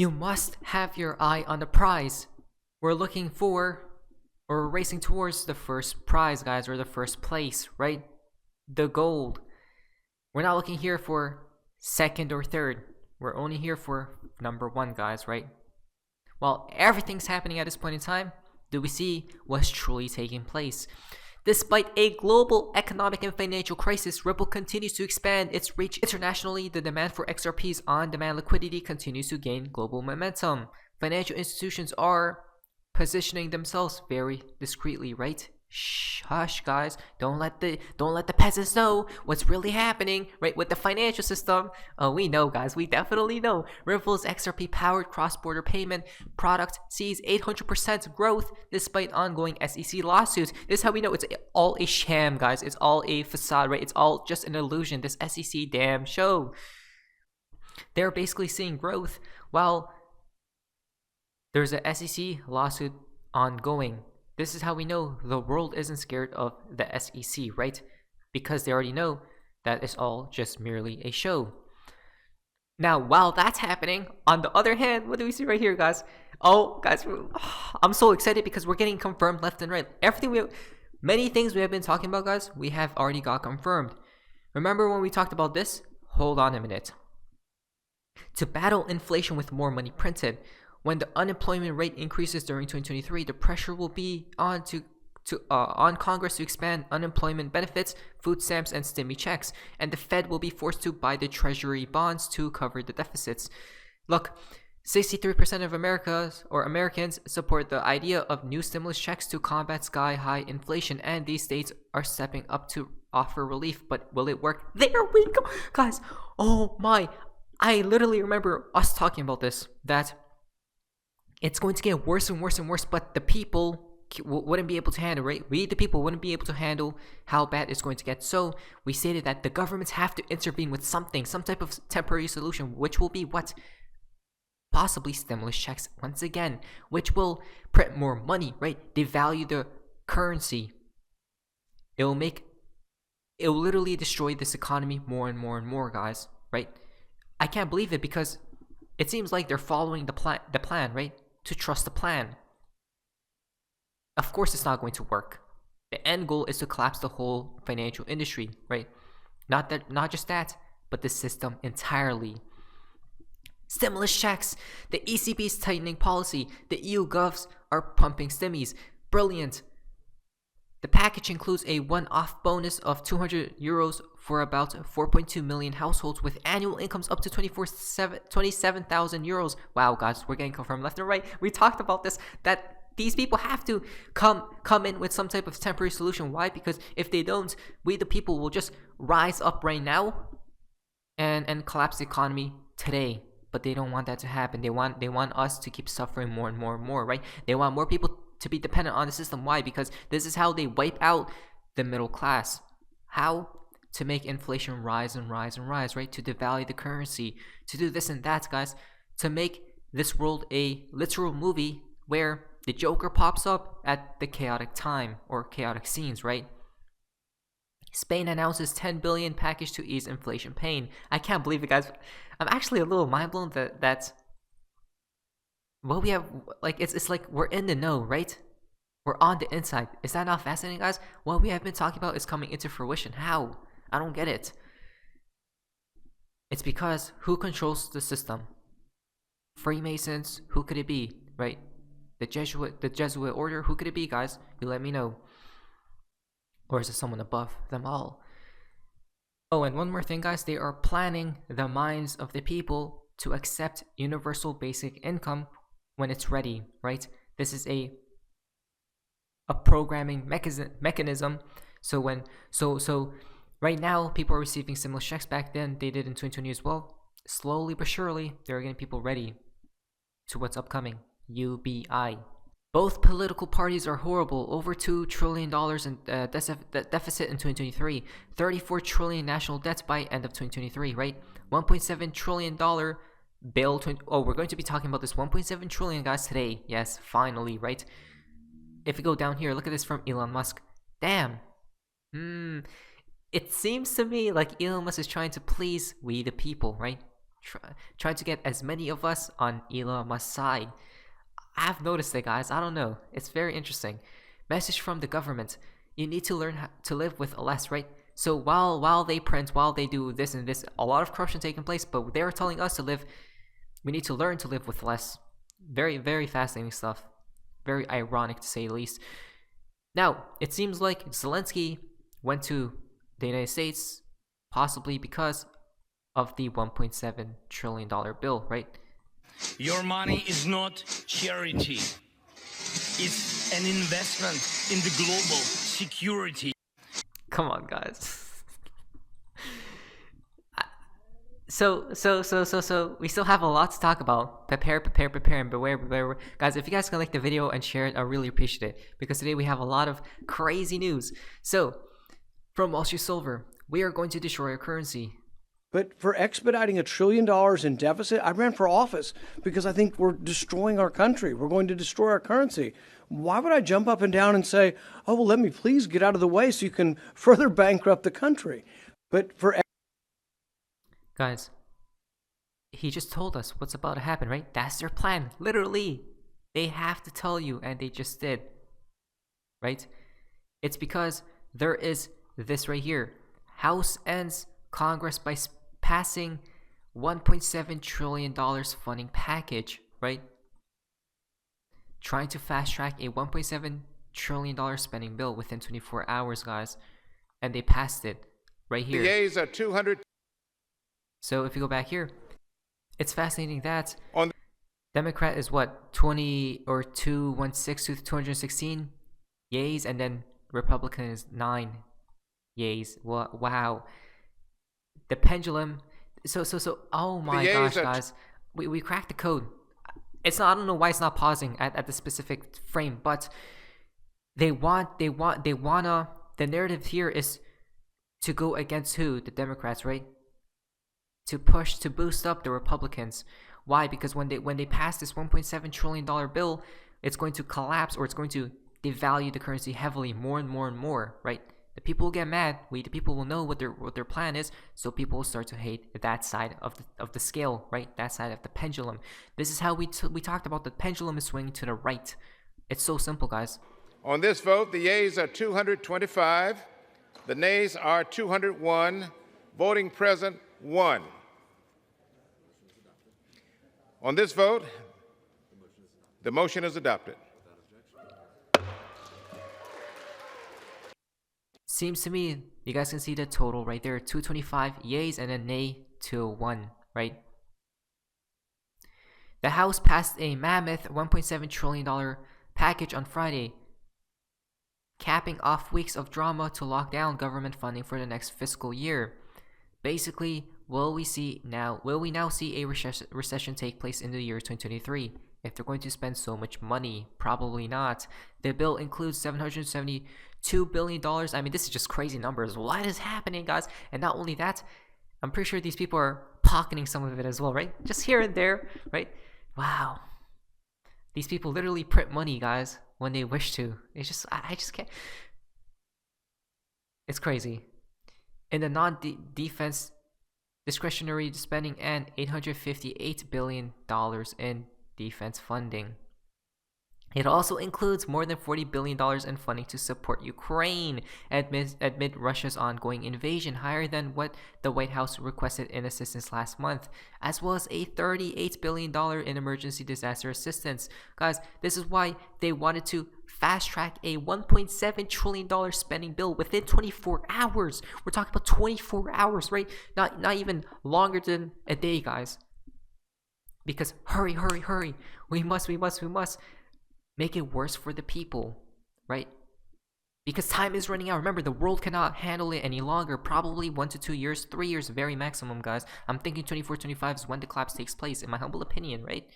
You must have your eye on the prize. We're looking for, or racing towards the first prize, guys, or the first place, right? The gold. We're not looking here for second or third. We're only here for number one, guys, right? While everything's happening at this point in time, do we see what's truly taking place? Despite a global economic and financial crisis, Ripple continues to expand its reach internationally. The demand for XRP's on-demand liquidity continues to gain global momentum. Financial institutions are positioning themselves very discreetly, right? Shh, hush, guys. Don't let the peasants know what's really happening, right, with the financial system. We know, guys. We definitely know. Ripple's XRP-powered cross-border payment product sees 800% growth despite ongoing SEC lawsuits. This is how we know it's all a sham, guys. It's all a facade, right? It's all just an illusion. This SEC damn show. They're basically seeing growth while there's a SEC lawsuit ongoing. This is how we know the world isn't scared of the SEC, right? Because they already know that it's all just merely a show. Now, while that's happening, on the other hand, what do we see right here, guys? Oh, guys, I'm so excited because we're getting confirmed left and right. Many things we have been talking about, guys, we have already got confirmed. Remember when we talked about this? Hold on a minute. To battle inflation with more money printed, when the unemployment rate increases during 2023, the pressure will be on Congress to expand unemployment benefits, food stamps, and stimmy checks, and the Fed will be forced to buy the Treasury bonds to cover the deficits. Look, 63% of Americans support the idea of new stimulus checks to combat sky-high inflation, and these states are stepping up to offer relief. But will it work? There we go, guys. Oh my! I literally remember us talking about this. That it's going to get worse and worse and worse, but the people wouldn't be able to handle, right? We, the people, wouldn't be able to handle how bad it's going to get. So we stated that the governments have to intervene with something, some type of temporary solution, which will be what? Possibly stimulus checks once again, which will print more money, right? Devalue the currency. It will literally destroy this economy more and more and more, guys, right? I can't believe it because it seems like they're following the plan, right? To trust the plan. Of course it's not going to work. The end goal is to collapse the whole financial industry, right? Not just that, but the system entirely. Stimulus checks. The ECB's tightening policy. The EU govs are pumping stimmies. Brilliant. The package includes a one-off bonus of €200 for about 4.2 million households with annual incomes up to €27,000. Wow, guys, we're getting confirmed left and right. We talked about this, that these people have to come in with some type of temporary solution. Why? Because if they don't, we the people will just rise up right now and collapse the economy today. But they don't want that to happen. They want us to keep suffering more and more and more, right? They want more people to be dependent on the system. Why? Because this is how they wipe out the middle class. How? To make inflation rise and rise and rise, right? To devalue the currency, to do this and that, guys. To make this world a literal movie where the Joker pops up at the chaotic time or chaotic scenes, right? Spain announces 10 billion package to ease inflation pain. I can't believe it, guys. I'm actually a little mind blown that well, we have, like, it's like we're in the know, right? We're on the inside. Is that not fascinating, guys? What we have been talking about is coming into fruition. How? I don't get it. It's because who controls the system? Freemasons? Who could it be, right? The Jesuit order? Who could it be, guys? You let me know. Or is it someone above them all? Oh, and one more thing, guys. They are planning the minds of the people to accept universal basic income when it's ready, right? This is a programming mechanism. So right now people are receiving stimulus checks. Back then they did in 2020 as well. Slowly but surely they're getting people ready to what's upcoming. UBI. Both political parties are horrible. Over $2 trillion in deficit in 2023. 34 trillion national debts by end of 2023, right? $1.7 trillion bill. We're going to be talking about this 1.7 trillion, guys, today. Yes, finally, right? If we go down here, look at this from Elon Musk. Damn. It seems to me like Elon Musk is trying to please we the people, right? trying to get as many of us on Elon Musk's side. I've noticed it, guys. I don't know. It's very interesting. Message from the government. You need to learn how to live with less, right? So while they print, while they do this and this, a lot of corruption taking place, but they're telling us to live. We need to learn to live with less. Very, very fascinating stuff. Very ironic to say the least. Now, it seems like Zelensky went to the United States possibly because of the $1.7 trillion bill, right? Your money is not charity. It's an investment in the global security. Come on, guys. So we still have a lot to talk about. Prepare, and beware. Guys, if you guys can like the video and share it, I really appreciate it. Because today we have a lot of crazy news. So, from Wall Street Silver, we are going to destroy our currency. But for expediting $1 trillion in deficit, I ran for office because I think we're destroying our country. We're going to destroy our currency. Why would I jump up and down and say, oh, well, let me please get out of the way so you can further bankrupt the country? But for... Guys, he just told us what's about to happen, right? That's their plan. Literally. They have to tell you, and they just did. Right? It's because there is this right here. House ends Congress by passing $1.7 trillion funding package, right? Trying to fast track a $1.7 trillion spending bill within 24 hours, guys. And they passed it right here. The yeas are 200. So if you go back here, it's fascinating that On Democrat is what, 20 or 216 to 216 yays, and then Republican is 9 yays. Wow. The pendulum. So. Oh my gosh, guys, we cracked the code. It's not. I don't know why it's not pausing at the specific frame, but they wanna. The narrative here is to go against who? The Democrats, right? To boost up the Republicans. Why? Because when they pass this $1.7 trillion bill, it's going to collapse, or it's going to devalue the currency heavily, more and more, right? The people will get mad. The people will know what their plan is, so people will start to hate that side of the scale, right? That side of the pendulum. This is how we talked about the pendulum is swinging to the right. It's so simple, guys. On this vote, the yeas are 225, the nays are 201, voting present 1. On this vote, the motion is adopted. Seems to me, you guys can see the total right there, 225 yays and a nay 201, right? The House passed a mammoth $1.7 trillion package on Friday, capping off weeks of drama to lock down government funding for the next fiscal year. Basically, will we now see a recession take place in the year 2023? If they're going to spend so much money, probably not. The bill includes $772 billion. I mean, this is just crazy numbers. What is happening, guys? And not only that, I'm pretty sure these people are pocketing some of it as well, right? Just here and there, right? Wow. These people literally print money, guys, when they wish to. It's just, I just can't. It's crazy. In the non-defense discretionary spending and $858 billion in defense funding. It also includes more than $40 billion in funding to support Ukraine amid Russia's ongoing invasion, higher than what the White House requested in assistance last month, as well as a $38 billion in emergency disaster assistance. Guys, this is why they wanted to fast-track a $1.7 trillion spending bill within 24 hours. We're talking about 24 hours, right? Not even longer than a day, guys. Because hurry. We must make it worse for the people, right? Because time is running out. Remember, the world cannot handle it any longer. Probably 1 to 2 years, 3 years, very maximum, guys. I'm thinking 24, 25 is when the collapse takes place, in my humble opinion, right?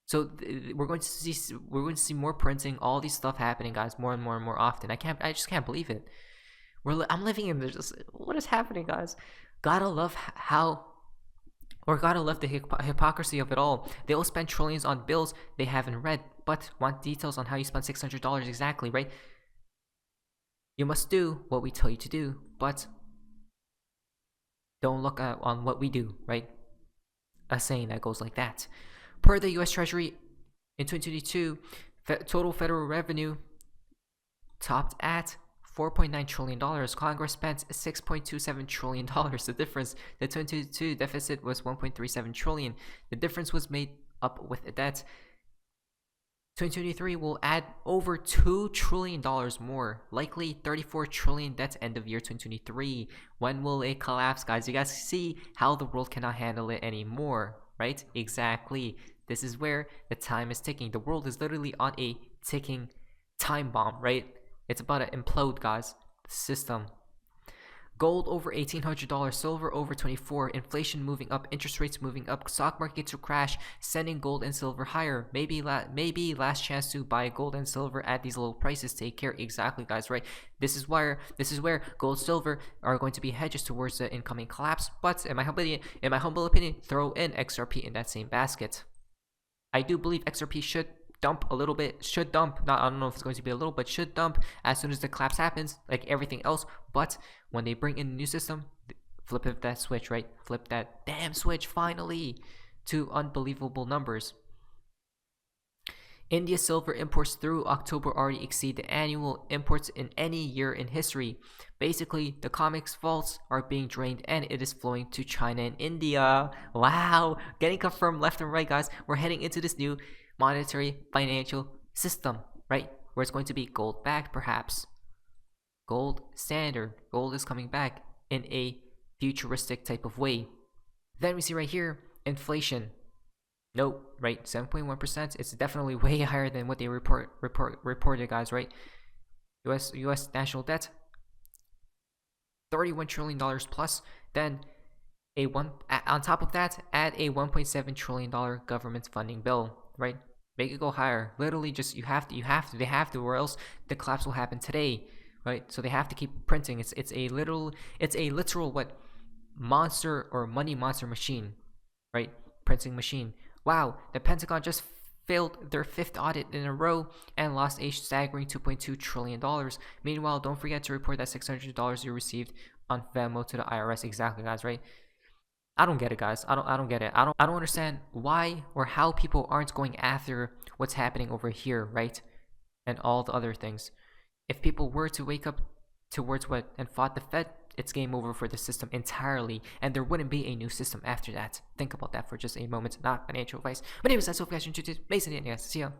So we're going to see more printing, all these stuff happening, guys, more and more often. I just can't believe it. I'm living in this. What is happening, guys? Gotta love the hypocrisy of it all. They will spend trillions on bills they haven't read, but want details on how you spent $600 exactly, right? You must do what we tell you to do, but don't look on what we do, right? a saying that goes like that. Per the US Treasury, in 2022, total federal revenue topped at $4.9 trillion. Congress spent $6.27 trillion. The 2022 deficit was $1.37 trillion. The difference was made up with debt. 2023 will add over $2 trillion more, likely $34 trillion debt end of year 2023. When will it collapse, guys? You guys see how the world cannot handle it anymore, right? Exactly. This is where the time is ticking. The world is literally on a ticking time bomb, right? It's about to implode, guys. The system. Gold over $1,800, silver over 24, inflation moving up, interest rates moving up, stock market to crash, sending gold and silver higher. Maybe last chance to buy gold and silver at these low prices. Take care. Exactly, guys, right? This is where gold, silver are going to be hedges towards the incoming collapse. But in my humble opinion, throw in XRP in that same basket. I do believe XRP should dump a little bit, I don't know if it's going to be a little, but should dump as soon as the collapse happens, like everything else. But when they bring in a new system, flip that switch, right? Flip that damn switch finally to unbelievable numbers. India silver imports through October already exceed the annual imports in any year in history. Basically, the COMEX vaults are being drained and it is flowing to China and India. Wow, getting confirmed left and right, guys. We're heading into this new monetary financial system, right? Where it's going to be gold backed, perhaps. Gold standard. Gold is coming back in a futuristic type of way. Then we see right here, inflation. Nope, right? 7.1%. It's definitely way higher than what they reported, guys, right? US national debt, $31 trillion plus. Then on top of that, add a $1.7 trillion government funding bill, right? Make it go higher. Literally, just they have to, or else the collapse will happen today, right? So they have to keep printing. It's a literal what monster or money monster machine, right? Printing machine. Wow, the Pentagon just failed their 5th audit in a row and lost a staggering $2.2 trillion. Meanwhile, don't forget to report that $600 you received on Venmo to the IRS. Exactly, guys, right? I don't get it, guys. I don't get it. I don't understand why or how people aren't going after what's happening over here, right? And all the other things. If people were to wake up towards what and fought the Fed, it's game over for the system entirely, and there wouldn't be a new system after that. Think about that for just a moment. Not financial advice. My name is Seth, guys. See ya.